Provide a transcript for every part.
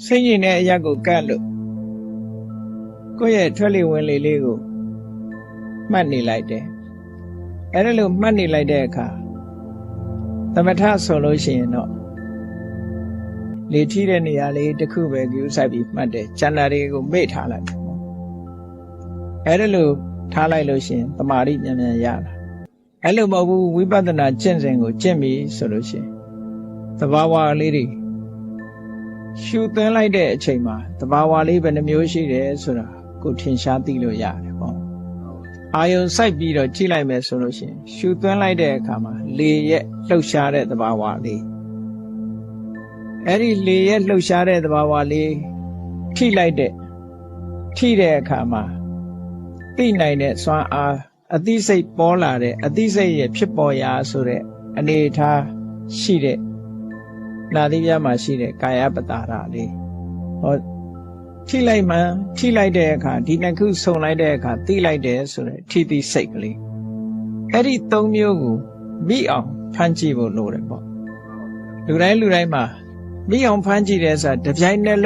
စိတ်ညစ်တဲ့အရာကိုကတ်လို့ကိုယ့်ရဲ့ထွက်လေဝင်လေလေးကိုမှတ်နေလိုက်တယ်အဲ့ဒါလို့မှတ်နေလိုက်တဲ့အခါသမထဆိုလို့ရှိရင်တော့လေထီးတဲ့နေရာလေးတစ်ခုပဲကြိုးဆိုင်ပြီးမှတ်တယ်ကျန်တာတွေကိုမေ့ထားလိုက်အဲ့ဒါလို့ထားလိုက်လို့ရှိရင်တမာတိမြန်မြန်ရလာအဲ့လိုမဟုတ်ဘူးဝိပဿနာကျင့်စဉ်ကိုကျင့်ပြီဆိုလို့ရှိရင်သဘာဝလေးတွေရှုသွင်းလိုက်တဲ့အချိန်မှာသဘာဝလေးဘယ်နှမျိုးရှိတယ်ဆိုတာကိုထင်ရှားသိလို့ရတယ်ပေါ့အာယုံစိုက်ပြီးတော့ကြည့်လိုက်မယ်ဆိုလို့ရှိရင်ရှုသွင်းလိုက်တဲ့အခါမှာလေရဲ့လှုပ်ရှားတဲ့သဘာဝလေးအဲ့ဒီလေရဲ့လှုပ်ရှားတဲ့သဘာဝလေးထိလိုက်တဲ့အခါမှာသိနိုင်တဲ့စွမ်းအားအသိစိတ်ပေါ်လာတဲ့အသိစိတ်ရဲ့ဖြစ်ပေါ်ရာဆိုတဲ့အနေအထားရှိတဲ့နာသီးပြားမှာရှိတဲ့ကာယပတာရလေးဟောထိလိုက်တဲ့အခါဒီနှစ်ခုဆုံလိုက်တဲ့အခါသိလိုက်တယ်ဆိုတဲ့ထိသိစိတ်ကလေးအဲ့ဒီသုံးမျိုးကိုမိအောင်ဖန်ကြည့်ဖို့လိုတယ်ပေါ့လူတိုင်းမှာမိအောင်ဖန်ကြည့်တယ်ဆိုတာတပြိုင်နက်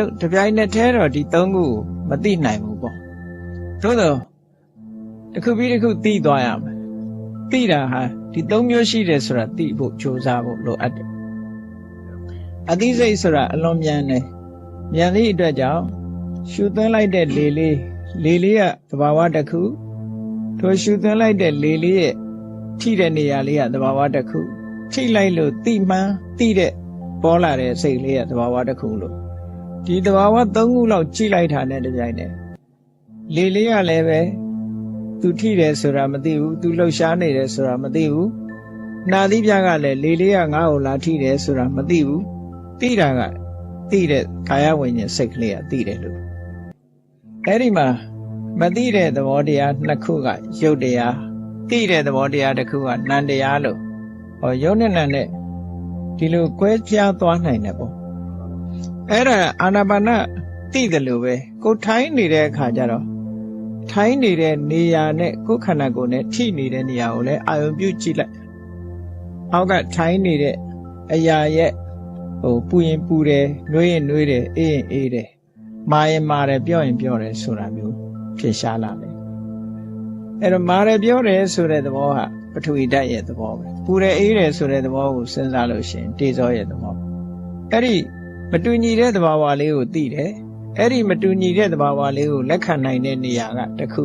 တည်းတော့ဒီသုံးခုမသိနိုင်ဘူးပေါ့သို့တော့တစ်ခုပြီးတစ်ခုသိသွားရမယ်သိတာဟာဒီသုံးမျိုးရှိတယ်ဆိုတာသိဖို့ကြိုးစားဖို့လိုအပ်တယ်အသိစိတ်ဆိုတာအလွန်မြန်တယ်မြန်သည့်အတွက်ကြောင့်ရှုသွင်းလိုက်တဲ့လေလေးကသဘာဝတစ်ခုထိုရှုသွင်းလိုက်တဲ့လေလေးရဲ့ထိတဲ့နေရာလေးကသဘာဝတစ်ခုထိလိုက်လို့သိမှန်းသိတဲ့ပေါ်လာတဲ့စိတ်လေးကသဘာဝတစ်ခုလို့ဒီသဘာဝသုံးခုလောက်ကြည့်လိုက်တာနဲ့တပြိုင်တည်းလေလေးကလည်းပဲသူထိတယ်ဆိုတာမသိဘူးသူလှုပ်ရှားနေတယ်ဆိုတာမသိဘူးနာသီးပြားကလည်းလေလေးကငါ့ကိုလာထိတယ်ဆိုတာမသိဘူးသိတာကသိတဲ့ကာယဝိညာဉ်စိတ်ကလေးကသိတယ်လို့အဲ့ဒီမှာမသိတဲ့သဘောတရားနှစ်ခုကရုပ်တရားသိတဲ့သဘောတရားတစ်ခုကနံတရားလို့ဟောရုပ်နဲ့နံနဲ့ဒီလိုကွဲပြားသွားနိုင်တယ်ပေါ့အဲ့ဒါအာနာပါနသိတယ်လို့ပဲကိုထိုင်းနေတဲ့အခါကျတော့ထိုင်းနေတဲ့နေရာနဲ့ကိုယ်ခန္ဓာကိုယ်နဲ့ထိနေတဲ့နေရာကိုလည်းအာရုံပြုကြည့်လိုက်အောက်ကထိုင်းနေတဲ့အရာရဲ့ပူရင်ပူတယ်နှွေးရင်နှွေးတယ်အေးရင်အေးတယ်မာရင်မာတယ်ပြောရင်ပြောတယ်ဆိုတာမျိုးဖြစ်ရှားလာတယ်အဲ့တော့မာတယ်ပြောတယ်ဆိုတဲ့သဘောဟာပထဝီဓာတ်ရဲ့သဘောပဲပူတယ်အေးတယ်ဆိုတဲ့သဘောကိုစဉ်းစားလို့ရှိရင်တေဇောရဲ့သဘောအဲ့ဒီမတူညီတဲ့သဘာဝလေးကိုသိတယ်အဲ့ဒီမတူညီတဲ့သဘာဝလေးကိုလက်ခံနိုင်တဲ့နေရာကတစ်ခု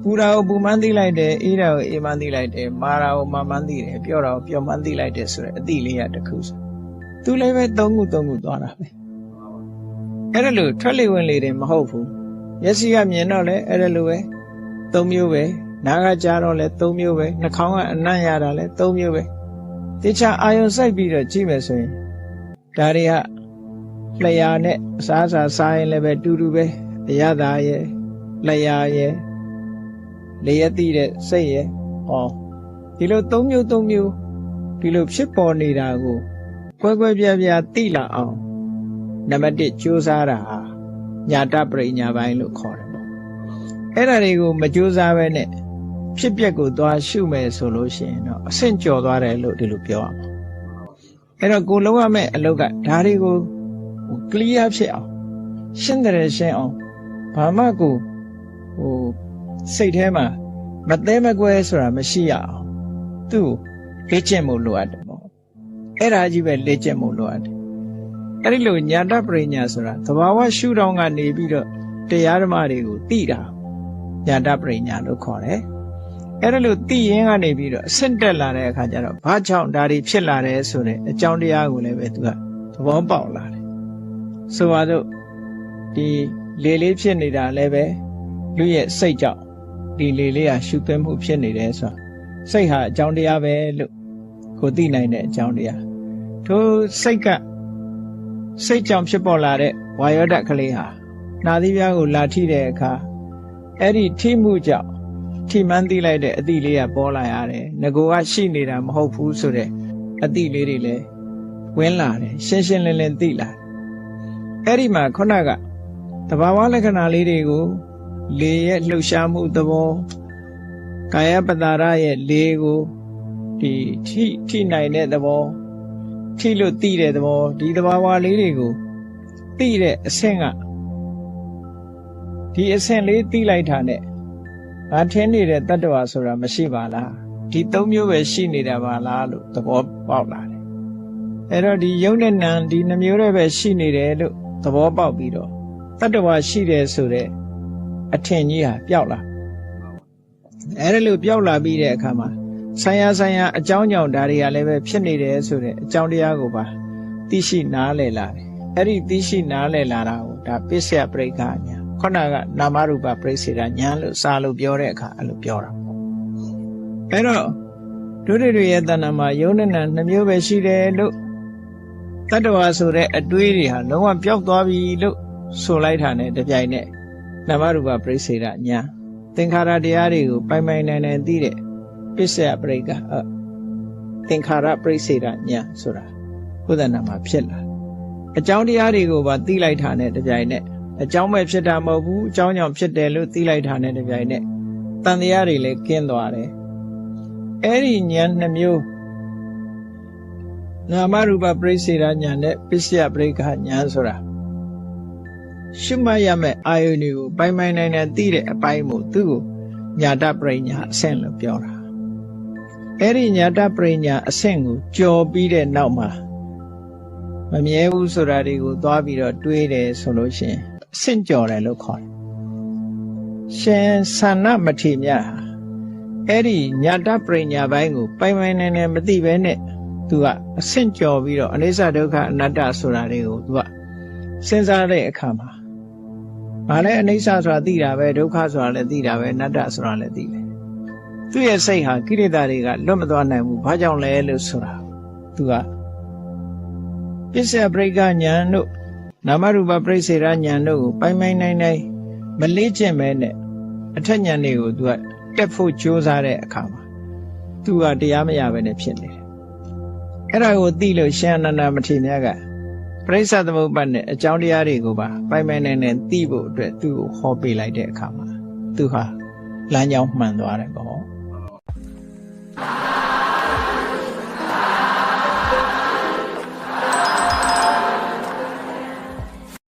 ပူတာကိုပူမှန်းသိလိုက်တယ်အေးတာကိုအေးမှန်းသိလိုက်တယ်မာတာကိုမာမှန်းသိတယ်ပြောတာကိုပြောမှန်းသိလိုက်တယ်ဆိုတဲ့အသိလေးကတစ်ခုဆိုသူလည်းပဲသုံးခုသွားတာပဲအဲ့ဒါလို့ထွက်လေဝင်လေတယ်မဟုတ်ဘူးမျက်စိကမြင်တော့လဲအဲ့ဒါလိုပဲသုံးမျိုးပဲနားကကြားတော့လဲသုံးမျိုးပဲနှာခေါင်းကအနံ့ရတာလဲသုံးမျိုးပဲတခြားအာယုံစိုက်ပြီးတော့ကြည့်မယ်ဆိုရင်ဒါတွေကလျှာနဲ့အစားစားရင်လည်းပဲတူတူပဲအရသာရဲ့လျှာရဲ့လျက်သိတဲ့စိတ်ရဲ့ဟောဒီလိုသုံးမျိုးဒီလိုဖြစ်ပေါ်နေတာကိုကွဲပြားသိလာအောင်နံပါတ်1ကြိုးစားတာဟာညာတပရိညာပိုင်းလို့ခေါ်တယ်ပေါ့အဲ့ဒါတွေကိုမကြိုးစားဘဲနဲ့ဖြစ်ပျက်ကိုသွားရှုမယ်ဆိုလို့ရှိရင်တော့အဆင့်ကျော်သွားတယ်လို့ဒီလိုပြောရမှာအဲ့တော့ကိုလုံးရမယ့်အလုပ်ကဒါတွေကိုclear ဖြစ်အောင်ရှင်းတယ်ရှင်းအောင်ဘာမှကိုစိတ်ထဲမှာမသေးမကွဲဆိုတာမရှိရအောင်သူ့လေ့ကျင့်မှုလိုအပ်တယ်ပေါ့အဲ့ဒါကြီးပဲလေ့ကျင့်မှုလိုအပ်တယ်အဲ့ဒီလိုညာတပရိညာဆိုတာသဘာဝရှုထောင့်ကနေပြီးတော့တရားဓမ္မတွေကိုသိတာညာတပရိညာလို့ခေါ်တယ်အဲ့ဒါလို့သိရင်ကနေပြီးတော့အဆင့်တက်လာတဲ့အခါကျတော့ဘာကြောင့်ဒါတွေဖြစ်လာတယ်ဆိုတဲ့အကြောင်းတရားကိုလည်းပဲသူကသဘောပေါက်လာတယ်ဆိုပါတော့ဒီလေလေးဖြစ်နေတာလည်းပဲလူရဲ့စိတ်ကြောင့်ဒီလေလေးဟာရှုသွင်းမှုဖြစ်နေတယ်ဆိုတော့စိတ်ဟာအကြောင်းတရားပဲလို့ကိုသိနိုင်တဲ့အကြောင်းတရားထိုစိတ်ကြောင့်ဖြစ်ပေါ်လာတဲ့ဝါယောဓာတ်ကလေးဟာနာသီးပြားကိုလာထိတဲ့အခါအဲ့ဒီထိမှုကြောင့်ထိမှန်းသိလိုက်တဲ့အသည့်လေးကပေါ်လာရတယ်ငကိုကရှိနေတာမဟုတ်ဘူးဆိုတဲ့အသည့်လေးတွေလည်းဝင်လာတယ်ရှင်းလင်းသိလာတယ်အဲ့ဒီမှာခုနကသဘာဝလက္ခဏာလေးတွေကိုလေရဲ့လှုပ်ရှားမှုသဘောကာယပတာရရဲ့လေကိုဒီထိနိုင်တဲ့သဘောထိလို့သိတဲ့သဘောဒီသဘာဝလေးတွေကို သိတဲ့အဆင့်ကဒီအဆင့်လေးသိလိုက်တာနဲ့ငါထင်းနေတဲ့တတ္တဝါဆိုတာမရှိပါလားဒီသုံးမျိုးပဲရှိနေတာပါလားလို့သဘောပေါက်လာတယ်အဲ့တော့ဒီယုံနဲ့နံဒီနှမျိုးတွေပဲရှိနေတယ်လို့သဘောပေါက်ပြီးတော့တတ္တဝါရှိတယ်ဆိုတဲ့အထင်ကြီးဟာပျောက်လာအဲ့ဒါလို့ပျောက်လာပြီးတဲ့အခါမှာဆိုင်ရာအကြောင်းကြောင့်ဒါတွေကလည်းပဲဖြစ်နေတယ်ဆိုတဲ့အကြောင်းတရားကိုပါသိရှိနားလည်လာတယ်အဲ့ဒီသိရှိနားလည်လာတာကိုဒါပစ္စယပရိက္ခညာခုနကနာမရူပပရိစ္ဆေဒညာလို့စာလို့ပြောတဲ့အခါအဲ့လိုပြောတာအဲ့တော့ဒုတိယရဲ့တဏ္ဍာမှာယုံနဲ့နံနှမျိုးပဲရှိတယ်လို့တတ္တဝါဆိုတဲ့အတွေးတွေဟာလုံးဝပျောက်သွားပြီလို့ဆိုလိုက်တာနဲ့တပြိုင်နက်နာမရူပပရိစ္ဆေဒညာသင်္ခါရတရားတွေကိုပိုင်ပိုင်နိုင်နိုင်သိတဲ့ပစ္စယပရိက္ခသင်္ခါရပရိစ္ဆေဒညာဆိုတာဘုဒ္ဓနာမှာဖြစ်လာအကြောင်းတရားတွေကိုပါသိလိုက်တာနဲ့တပြိုင်နက်အကြောင်းပဲဖြစ်တာမဟုတ်ဘူးအကြောင်းကြောင့်ဖြစ်တယ်လို့သိလိုက်တာနဲ့တပြိုင်နက်တန်တရားတွေလည်းကင်းသွားတယ်အဲ့ဒီဉာဏ်နှမျိုးနာမရူပပရိစ္ဆေဒဉာဏ်နဲ့ပစ္စယပရိက္ခဉာဏ်ဆိုတာရှုမှတ်ရမယ့်အာယုန်တွေကိုပိုင်ပိုင်နိုင်နိုင်သိတဲ့အပိုင်းကိုသူ့ကိုညာတပရိညာအဆင့်လို့ပြောတာအဲ့ဒီညာတပရိညာအဆင့်ကိုကြော်ပြီးတဲ့နောက်မှာမမြဲဘူးဆိုတာတွေကိုသွားပြီးတော့တွေးတယ်ဆိုလို့ရှိရင်အဆင့်ကြော်တယ်လို့ခေါ်တယ်ရှင်သန္နမထေမြတ်အဲ့ဒီညာတပရိညာပိုင်းကိုပိုင်ပိုင်နိုင်နိုင်မသိဘဲနဲ့သူကအဆင့်ကြော်ပြီးတော့အနိစ္စဒုက္ခအနတ္တဆိုတာတွေကိုသူကစဉ်းစားတဲ့အခါမှာဘာလဲအနိစ္စဆိုတာသိတာပဲဒုက္ခဆိုတာလည်းသိတာပဲအနတ္တဆိုတာလည်းသိတယ်သူ့ရဲ့စိတ်ဟာကိလေသာတွေကလွတ်မသွားနိုင်ဘူးဘာကြောင့်လဲလို့ဆိုတာသူကပစ္စယပရိက္ခဉာဏ်တို့နာမရူပပရိစ္ဆေဒဉာဏ်တို့ကိုပိုင်ပိုင်နိုင်နိုင်မလေးကျင့်မဲနဲ့အထက်ဉာဏ်တွေကိုသူကတက်ဖို့ကြိုးစားတဲ့အခါမှာသူကတရားမရဘဲနဲ့ဖြစ်နေတယ်အဲ့ဒါကိုသိလို့ရှင်အနန္ဒမထေရမြတ်ကပရိစ္ဆသမုပ္ပါဒ်နဲ့အကြောင်းတရားတွေကိုပါပိုင်ပိုင်နိုင်နိုင်သိဖို့အတွက်သူ့ကိုဟောပေးလိုက်တဲ့အခါမှာသူဟာလမ်းကြောင်းမှန်သွားတယ်ပေါ့